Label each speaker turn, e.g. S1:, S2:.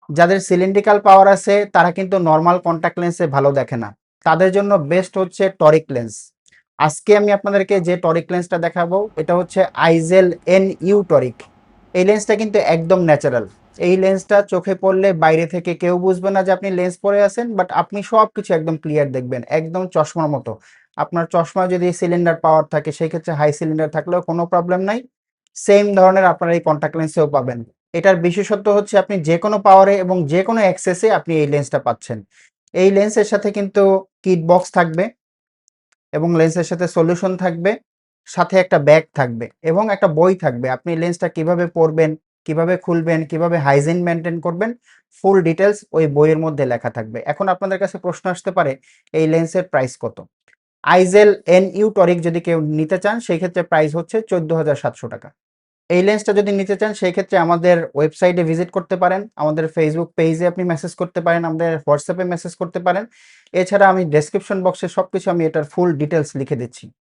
S1: যাদের সিলিন্ড্রিক্যাল পাওয়ার আছে তারা কিন্তু নর্মাল কন্টাক্ট লেন্সে ভালো দেখে না, তাদের জন্য বেস্ট হচ্ছে টরিক লেন্স। আজকে আমি আপনাদেরকে যে টরিক লেন্সটা দেখাবো এটা হচ্ছে আইজেল NU টরিক। এই লেন্সটা কিন্তু একদম ন্যাচারাল। এই লেন্সটা চোখে পড়লে বাইরে থেকে কেউ বুঝবে না যে আপনি লেন্স পরে আছেন, বাট আপনি সব কিছু একদম ক্লিয়ার দেখবেন, একদম চশমার মতো। আপনার চশমা যদি সিলিন্ডার পাওয়ার থাকে সেই ক্ষেত্রে হাই সিলিন্ডার থাকলেও কোনো প্রবলেম নাই, সেম ধরনের আপনারা এই কন্টাক্ট লেন্সেও পাবেন। এটার বিশেষত্ব হচ্ছে আপনি যে কোনো পাওয়ারে এবং যে কোনো অ্যাক্সেসে আপনি এই লেন্সটা পাচ্ছেন। এই লেন্সের সাথে কিন্তু কিট বক্স থাকবে এবং লেন্সের সাথে সলিউশন থাকবে, সাথে একটা ব্যাগ থাকবে এবং একটা বই থাকবে। আপনি লেন্সটা কিভাবে পরবেন, কিভাবে খুলবেন, কিভাবে হাইজিন মেনটেন করবেন, ফুল ডিটেলস ওই বইয়ের মধ্যে লেখা থাকবে। এখন আপনাদের কাছে প্রশ্ন আসতে পারে এই লেন্সের প্রাইস কত। আইজেল NU টরিক যদি কেউ নিতে চান সেই ক্ষেত্রে প্রাইস হচ্ছে 14,700 টাকা। এই লেন্সটা যদি নিতে চান সেই ক্ষেত্রে আমাদের ওয়েবসাইটে ভিজিট করতে পারেন, আমাদের ফেসবুক পেজে আপনি মেসেজ করতে পারেন, আমাদের হোয়াটসঅ্যাপে মেসেজ করতে পারেন। এছাড়া আমি ডেসক্রিপশন বক্সে সবকিছু আমি এটার ফুল ডিটেলস লিখে দিচ্ছি।